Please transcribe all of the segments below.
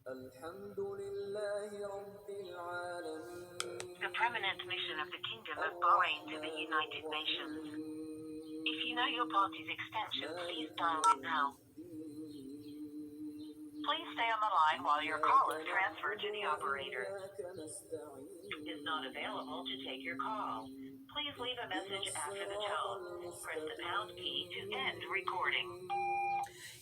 The permanent mission of the Kingdom of Bahrain to the United Nations. If you know your party's extension, please dial it now. Please stay on the line while your call is transferred to the operator. Is not available to take your call. Please leave a message after the tone. Press the pound key to end recording.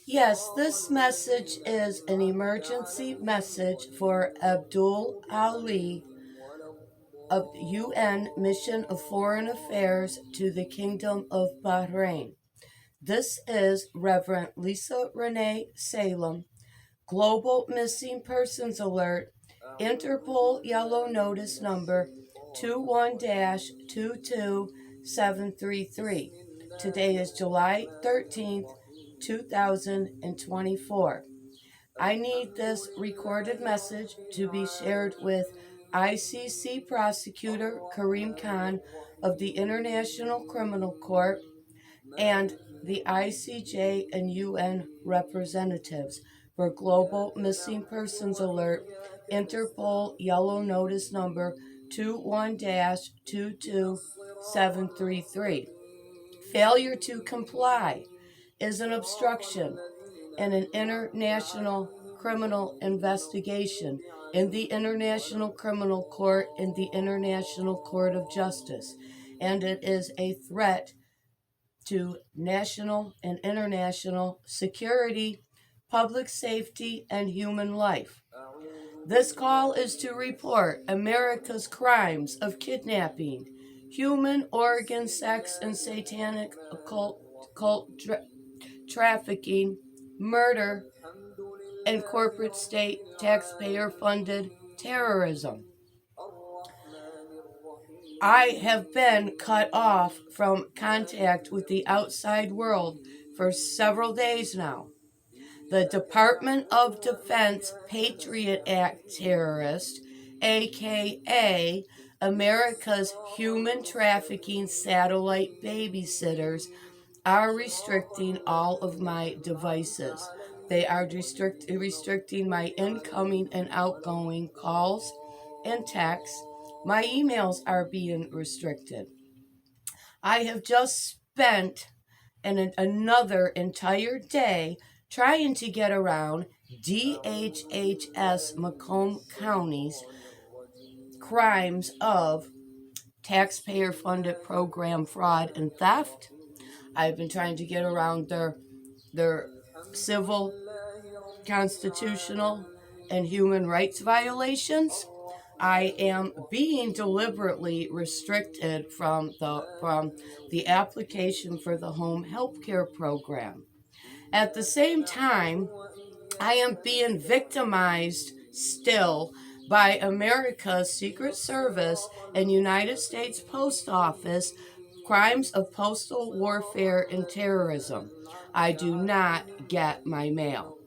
Yes, this message is an emergency message for Abdul Ali of UN Mission of Foreign Affairs to the Kingdom of Bahrain. This is Reverend Lisa Renee Salem, Global Missing Persons Alert, Interpol Yellow Notice number 21-22733. Today is July 13th, 2024. I need this recorded message to be shared with ICC Prosecutor Karim Khan of the International Criminal Court and the ICJ and UN representatives for Global Missing Persons Alert, Interpol Yellow Notice number 21-22733. Failure to comply is an obstruction in an international criminal investigation in the International Criminal Court in the International Court of Justice, and it is a threat to national and international security, public safety, and human life. This call is to report America's crimes of kidnapping, human organ, sex, and satanic occult trafficking, murder, and corporate state taxpayer-funded terrorism. I have been cut off from contact with the outside world for several days now. The Department of Defense Patriot Act terrorist, aka America's human trafficking satellite babysitters, are restricting all of my devices. They are restricting my incoming and outgoing calls and texts. My emails are being restricted. I have just spent another entire day trying to get around DHHS Macomb County's crimes of taxpayer-funded program fraud and theft. I've been trying to get around their civil, constitutional, and human rights violations. I am being deliberately restricted from the application for the home health care program. At the same time, I am being victimized still by America's Secret Service and United States Post Office crimes of postal warfare and terrorism. I do not get my mail.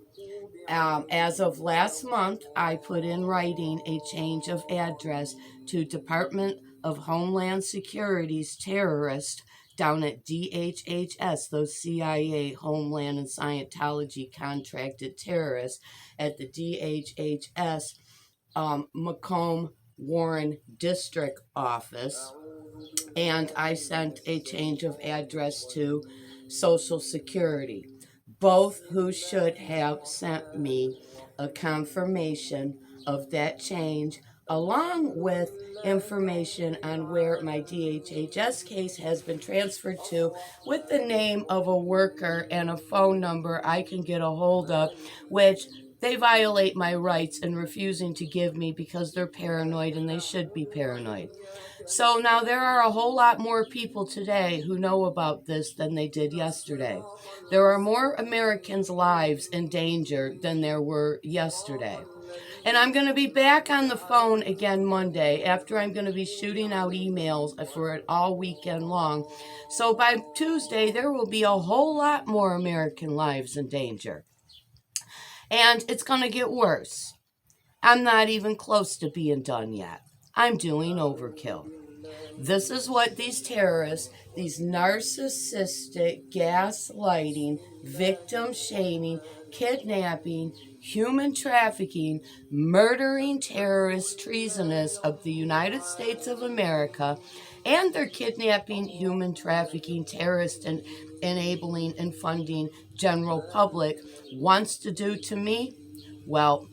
As of last month, I put in writing a change of address to Department of Homeland Security's terrorist down at DHHS, those CIA, Homeland, and Scientology contracted terrorists at the DHHS Macomb Warren District Office. And I sent a change of address to Social Security, both who should have sent me a confirmation of that change, along with information on where my DHHS case has been transferred to, with the name of a worker and a phone number I can get a hold of, which they violate my rights in refusing to give me because they're paranoid, and they should be paranoid. So now there are a whole lot more people today who know about this than they did yesterday. There are more Americans' lives in danger than there were yesterday. And I'm going to be back on the phone again Monday after I'm going to be shooting out emails for it all weekend long. So by Tuesday, there will be a whole lot more American lives in danger. And it's going to get worse. I'm not even close to being done yet. I'm doing overkill. This is what these terrorists, these narcissistic, gaslighting, victim-shaming, kidnapping, human trafficking, murdering terrorists, treasonous of the United States of America, and they're kidnapping, human trafficking, terrorist, and enabling and funding general public wants to do to me, well,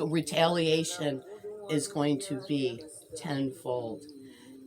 retaliation is going to be tenfold.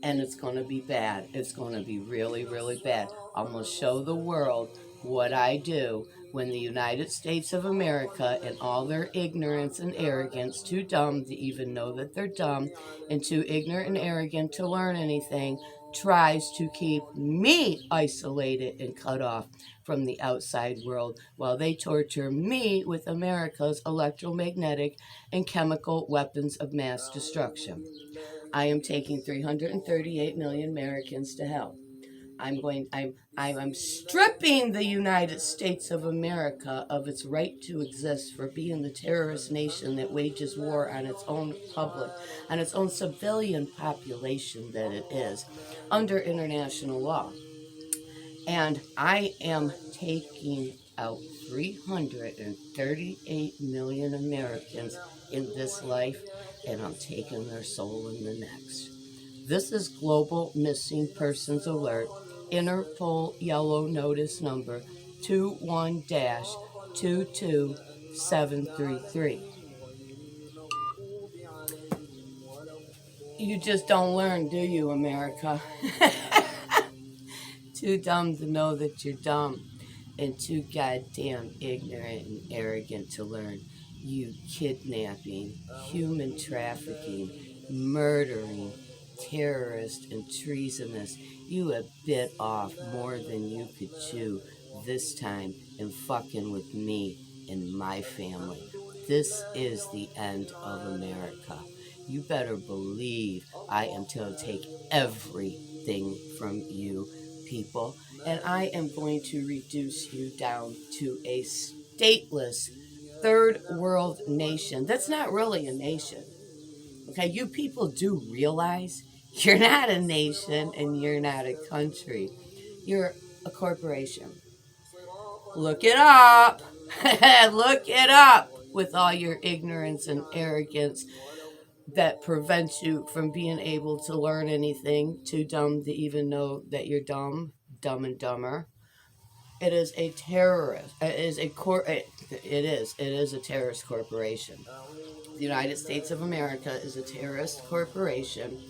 And it's going to be bad. It's going to be really, really bad. I'm going to show the world what I do when the United States of America, in all their ignorance and arrogance, too dumb to even know that they're dumb, and too ignorant and arrogant to learn anything, tries to keep me isolated and cut off from the outside world while they torture me with America's electromagnetic and chemical weapons of mass destruction. I am taking 338 million Americans to hell. I'm stripping the United States of America of its right to exist for being the terrorist nation that wages war on its own public, on its own civilian population that it is, under international law. And I am taking out 338 million Americans in this life, and I'm taking their soul in the next. This is Global Missing Persons Alert, Interpol Yellow Notice number 21-22733. You just don't learn, do you, America? Too dumb to know that you're dumb, and too goddamn ignorant and arrogant to learn. You kidnapping, human trafficking, murdering, terrorist, and treasonous. You have bit off more than you could chew this time in fucking with me and my family. This is the end of America. You better believe I am going to take everything from you people, and I am going to reduce you down to a stateless third world nation. That's not really a nation. Okay, you people do realize you're not a nation and you're not a country. You're a corporation. Look it up. Look it up with all your ignorance and arrogance that prevents you from being able to learn anything, too dumb to even know that you're dumb, dumb and dumber. It is a terrorist. It is a terrorist corporation. The United States of America is a terrorist corporation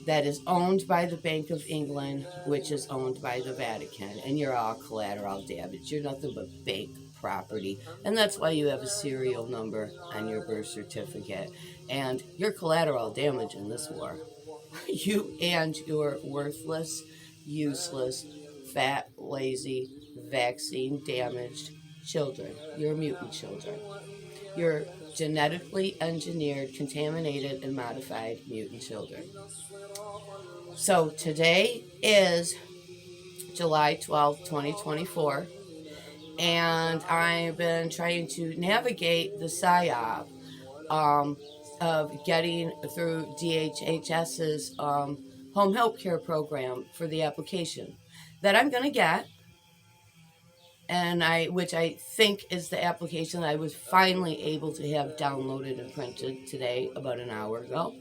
that is owned by the Bank of England, which is owned by the Vatican, and you're all collateral damage. You're nothing but bank property, and that's why you have a serial number on your birth certificate, and you're collateral damage in this war. You and your worthless, useless, fat, lazy, vaccine damaged children. You're mutant children. You're genetically engineered, contaminated, and modified mutant children. So today is July 12th, 2024, and I've been trying to navigate the PSYOP of getting through DHHS's home health care program for the application that I'm going to get, and which I think is the application that I was finally able to have downloaded and printed today about an hour ago.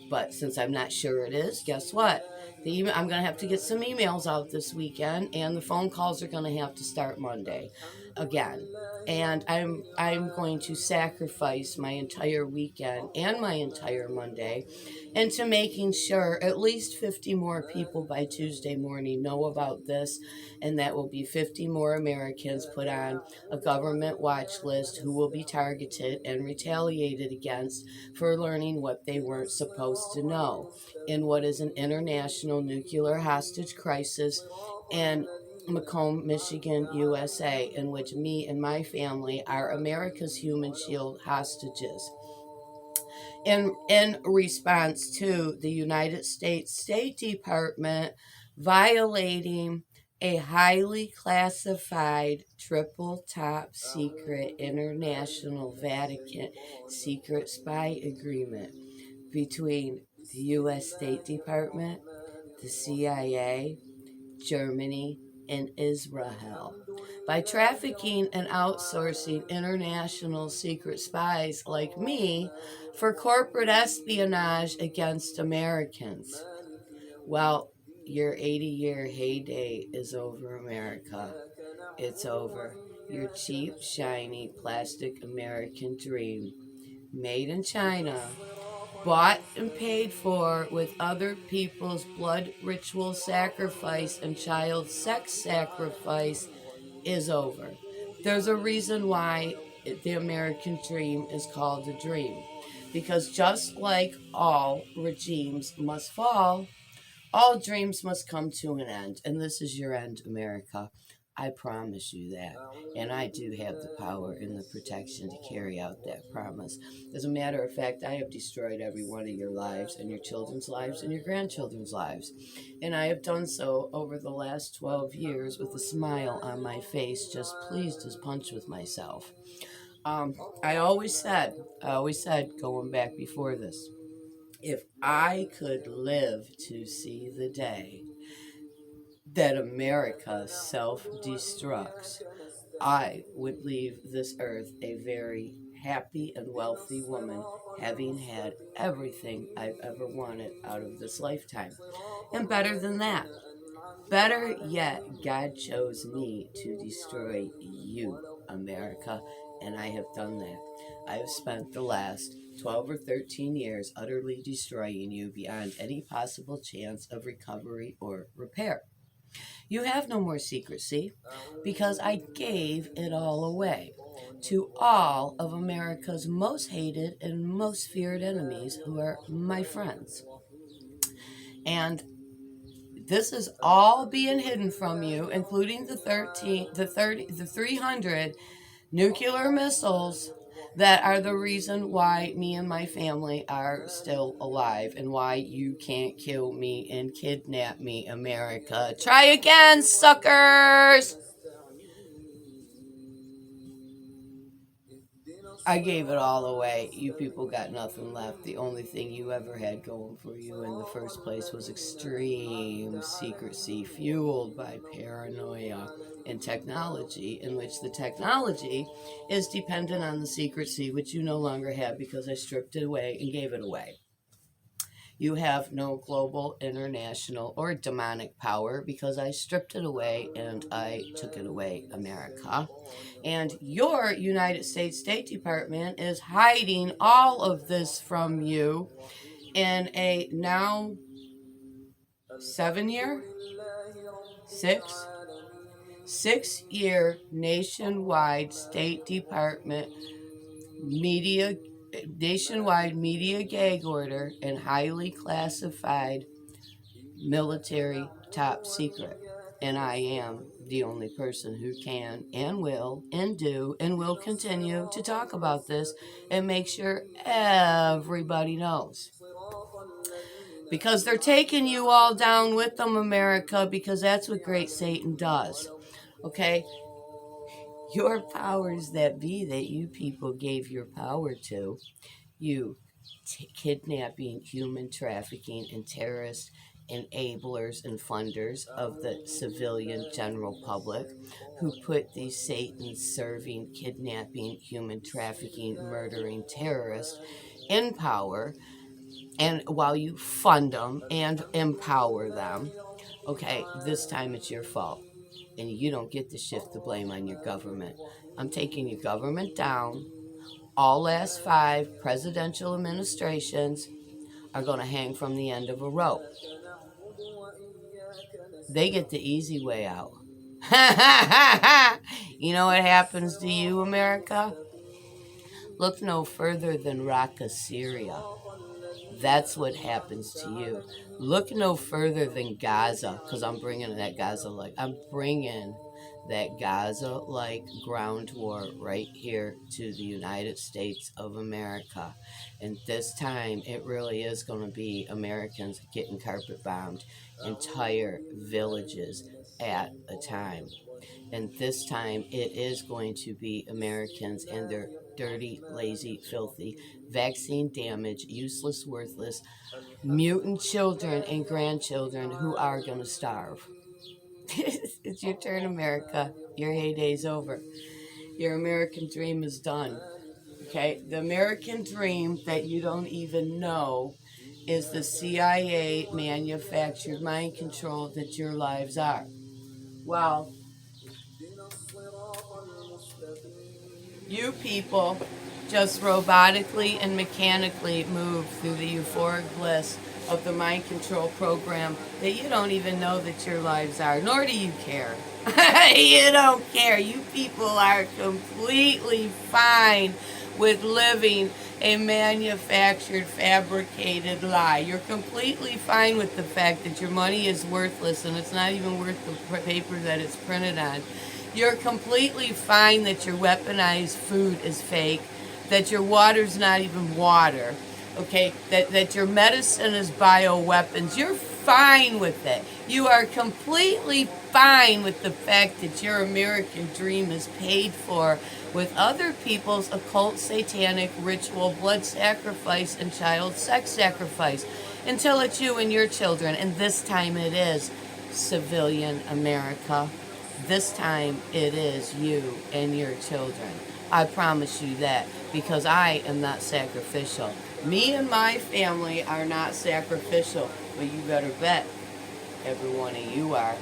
But since I'm not sure it is, guess what? I'm going to have to get some emails out this weekend, and the phone calls are going to have to start Monday again. And I'm going to sacrifice my entire weekend and my entire Monday into making sure at least 50 more people by Tuesday morning know about this, and that will be 50 more Americans put on a government watch list who will be targeted and retaliated against for learning what they weren't supposed to know in what is an international nuclear hostage crisis in Macomb, Michigan, USA, in which me and my family are America's human shield hostages. In response to the United States State Department violating a highly classified triple top secret international Vatican secret spy agreement between the U.S. State Department, the CIA, Germany, in Israel by trafficking and outsourcing international secret spies like me for corporate espionage against Americans. Well, your 80-year heyday is over, America. It's over. Your cheap, shiny, plastic American dream, made in China, bought and paid for with other people's blood ritual sacrifice and child sex sacrifice, is over. There's a reason why the American dream is called a dream. Because just like all regimes must fall, all dreams must come to an end. And this is your end, America. I promise you that. And I do have the power and the protection to carry out that promise. As a matter of fact, I have destroyed every one of your lives and your children's lives and your grandchildren's lives. And I have done so over the last 12 years with a smile on my face, just pleased as punch with myself. I always said, going back before this, if I could live to see the day that America self-destructs, I would leave this earth a very happy and wealthy woman, having had everything I've ever wanted out of this lifetime. And better than that, better yet, God chose me to destroy you, America, and I have done that. I have spent the last 12 or 13 years utterly destroying you beyond any possible chance of recovery or repair. You have no more secrecy because I gave it all away to all of America's most hated and most feared enemies, who are my friends. And this is all being hidden from you, including the 300 nuclear missiles that are the reason why me and my family are still alive and why you can't kill me and kidnap me, America. Try again, suckers! I gave it all away. You people got nothing left. The only thing you ever had going for you in the first place was extreme secrecy fueled by paranoia and technology, in which the technology is dependent on the secrecy, which you no longer have because I stripped it away and gave it away. You have no global, international, or demonic power because I stripped it away and I took it away, America. And your United States State Department is hiding all of this from you in a now 6-year nationwide State Department nationwide media gag order and highly classified military top secret. And I am the only person who can and will and do and will continue to talk about this and make sure everybody knows. Because they're taking you all down with them, America, because that's what great Satan does. Okay? Your powers that be that you people gave your power to, you kidnapping, human trafficking, and terrorist enablers and funders of the civilian general public, who put these Satan-serving, kidnapping, human trafficking, murdering terrorists in power, and while you fund them and empower them, okay, this time it's your fault. And you don't get to shift the blame on your government. I'm taking your government down. All last 5 presidential administrations are going to hang from the end of a rope. They get the easy way out. You know what happens to you, America? Look no further than Raqqa, Syria. That's what happens to you. Look no further than Gaza, because I'm bringing that Gaza-like ground war right here to the United States of America. And this time, it really is going to be Americans getting carpet bombed, entire villages at a time. And this time, it is going to be Americans and their dirty, lazy, filthy, vaccine damaged, useless, worthless, mutant children and grandchildren who are going to starve. It's your turn, America. Your heyday's over. Your American dream is done. Okay? The American dream that you don't even know is the CIA manufactured mind control that your lives are. Well, you people just robotically and mechanically move through the euphoric bliss of the mind control program that you don't even know that your lives are, nor do you care. You don't care. You people are completely fine with living a manufactured, fabricated lie. You're completely fine with the fact that your money is worthless and it's not even worth the paper that it's printed on. You're completely fine that your weaponized food is fake, that your water's not even water, okay, that your medicine is bioweapons. You're fine with it. You are completely fine with the fact that your American dream is paid for with other people's occult, satanic, ritual, blood sacrifice, and child sex sacrifice, until it's you and your children, and this time it is civilian America. This time it is you and your children. I promise you that, because I am not sacrificial. Me and my family are not sacrificial, but you better bet every one of you are.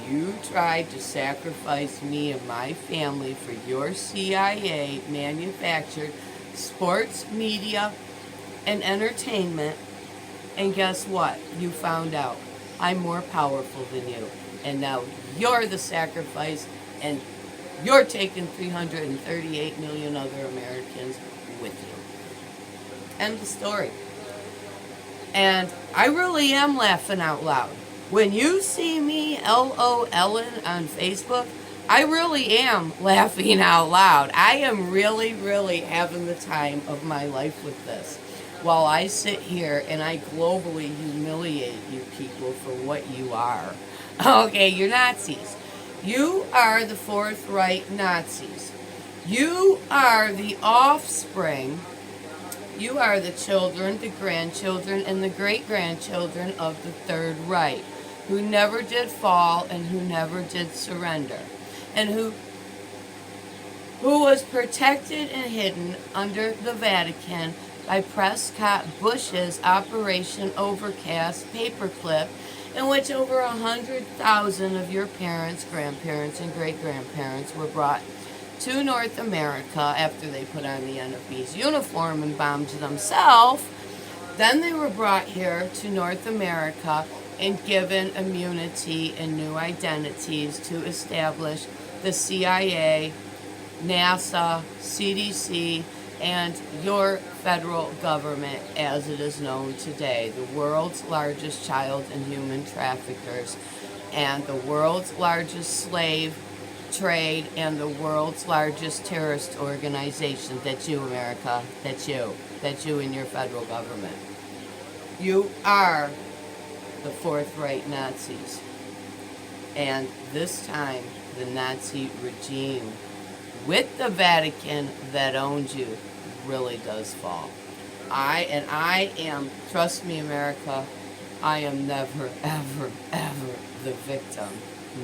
You tried to sacrifice me and my family for your CIA manufactured sports, media, and entertainment, and guess what? You found out. I'm more powerful than you. And now you're the sacrifice, and you're taking 338 million other Americans with you. End of story. And I really am laughing out loud. When you see me LOLing on Facebook, I really am laughing out loud. I am really, really having the time of my life with this. While I sit here and I globally humiliate you people for what you are. Okay, you're Nazis. You are the Fourth Reich Nazis. You are the offspring. You are the children, the grandchildren, and the great-grandchildren of the Third Reich, who never did fall and who never did surrender, and who was protected and hidden under the Vatican by Prescott Bush's Operation Overcast paperclip, in which over 100,000 of your parents, grandparents, and great-grandparents were brought to North America after they put on the NFB's uniform and bombed themselves. Then they were brought here to North America and given immunity and new identities to establish the CIA, NASA, CDC, and your federal government as it is known today, the world's largest child and human traffickers, and the world's largest slave trade, and the world's largest terrorist organization. That's you, America. That's you. That's you and your federal government. You are the Fourth Reich Nazis. And this time, the Nazi regime, with the Vatican that owns you, really does fall. I am, trust me, America, I am never, ever, ever the victim.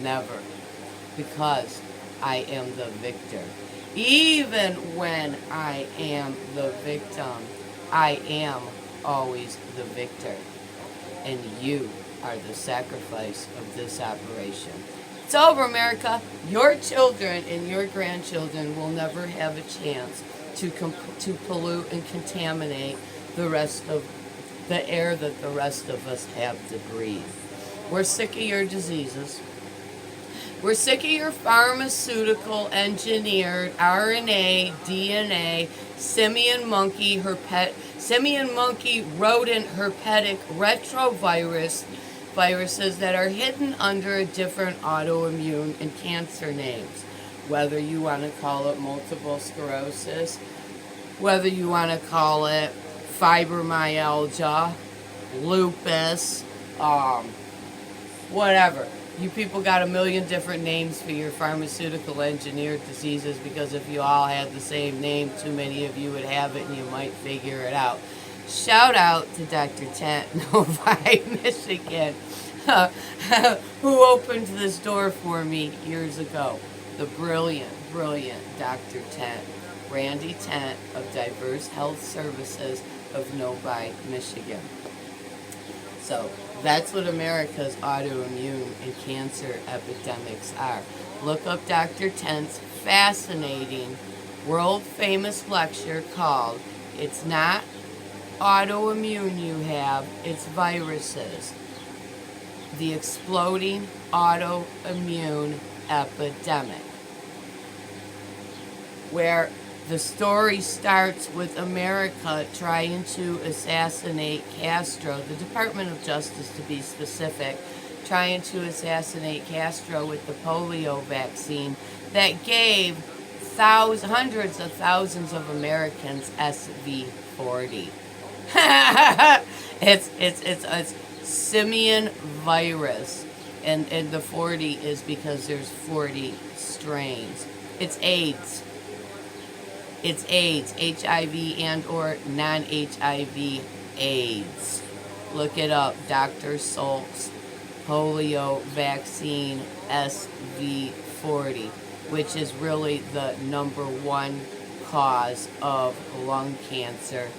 Never. Because I am the victor. Even when I am the victim, I am always the victor. And you are the sacrifice of this operation. It's over, America. Your children and your grandchildren will never have a chance to pollute and contaminate the rest of the air that the rest of us have to breathe. We're sick of your diseases. We're sick of your pharmaceutical engineered RNA, DNA, simian monkey rodent herpetic retroviruses that are hidden under different autoimmune and cancer names. Whether you want to call it multiple sclerosis, whether you want to call it fibromyalgia, lupus, whatever. You people got a million different names for your pharmaceutical engineered diseases, because if you all had the same name, too many of you would have it and you might figure it out. Shout out to Dr. Tent, Novi, Michigan. who opened this door for me years ago. The brilliant, brilliant Dr. Tent, Randy Tent of Diverse Health Services of Novi, Michigan. So that's what America's autoimmune and cancer epidemics are. Look up Dr. Tent's fascinating, world-famous lecture called "It's Not Autoimmune You Have, It's Viruses. The Exploding Autoimmune Epidemic," where the story starts with America trying to assassinate Castro, the Department of Justice to be specific, trying to assassinate Castro with the polio vaccine that gave hundreds of thousands of Americans SV40. It's simian virus, and the 40 is because there's 40 strains. It's AIDS. It's AIDS, HIV and or non-HIV AIDS. Look it up, Dr. Salt's polio vaccine SV40, which is really the number one cause of lung cancer,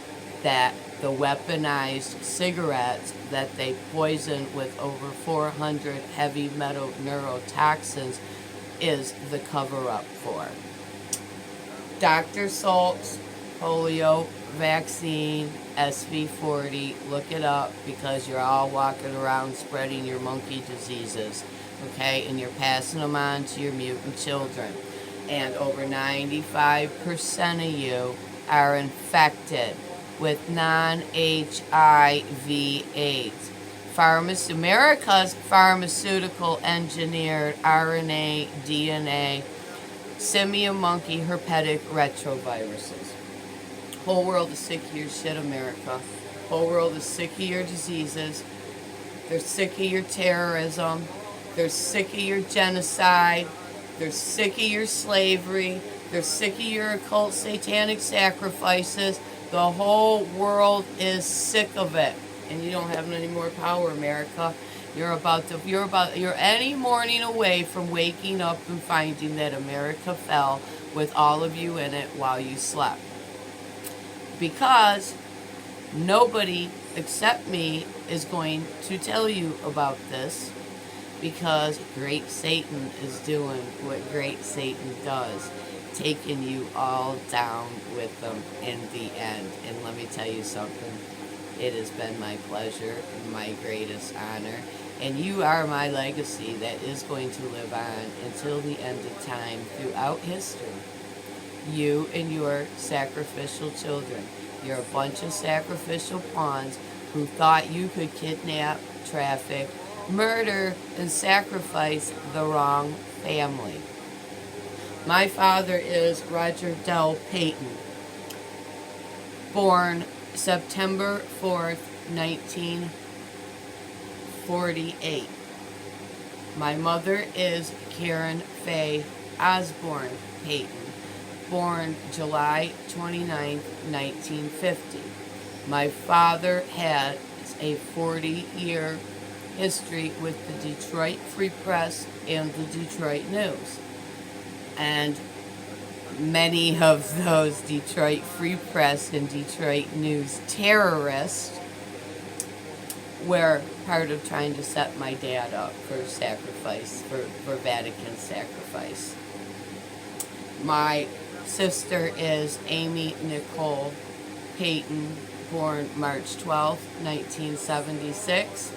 that the weaponized cigarettes that they poison with over 400 heavy metal neurotoxins is the cover-up for. Dr. Salt's polio vaccine SV40, look it up, because you're all walking around spreading your monkey diseases, okay, and you're passing them on to your mutant children. And over 95% of you are infected with non-HIV AIDS. America's pharmaceutical engineered RNA, DNA, simian monkey herpetic retroviruses. Whole world is sick of your shit, America. Whole world is sick of your diseases. They're sick of your terrorism. They're sick of your genocide. They're sick of your slavery. They're sick of your occult satanic sacrifices. The whole world is sick of it. And you don't have any more power, America. You're any morning away from waking up and finding that America fell with all of you in it while you slept. Because nobody except me is going to tell you about this, because Great Satan is doing what Great Satan does, taking you all down with them in the end. And let me tell you something. It has been my pleasure, my greatest honor, and you are my legacy that is going to live on until the end of time throughout history. You and your sacrificial children. You're a bunch of sacrificial pawns who thought you could kidnap, traffic, murder, and sacrifice the wrong family. My father is Roger Dell Payton, born September 4th, 1948. My mother is Karen Faye Osborne Payton, born July 29th, 1950. My father had a 40-year history with the Detroit Free Press and the Detroit News. And many of those Detroit Free Press and Detroit News terrorists were part of trying to set my dad up for sacrifice, for Vatican sacrifice. My sister is Amy Nicole Payton, born March 12th, 1976.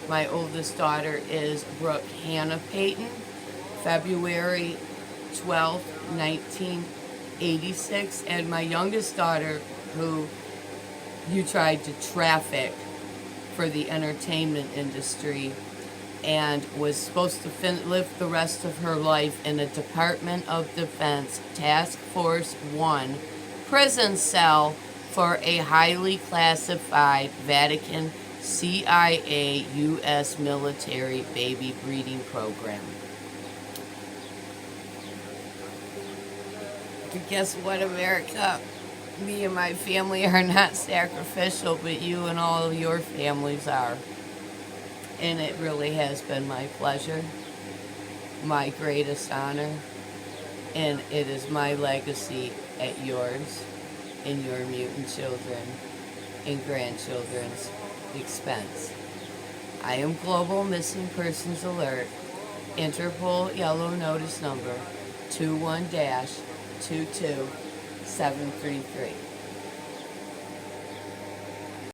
My oldest daughter is Brooke Hannah Payton, February 12th, 1986. And my youngest daughter, who you tried to traffic for the entertainment industry and was supposed to live the rest of her life in a Department of Defense Task Force 1 prison cell for a highly classified Vatican CIA U.S. military baby breeding program. But guess what, America? Me and my family are not sacrificial, but you and all of your families are. And it really has been my pleasure, my greatest honor, and it is my legacy at yours and your mutant children and grandchildren's expense. I am Global Missing Persons Alert, Interpol Yellow Notice number 21-22733.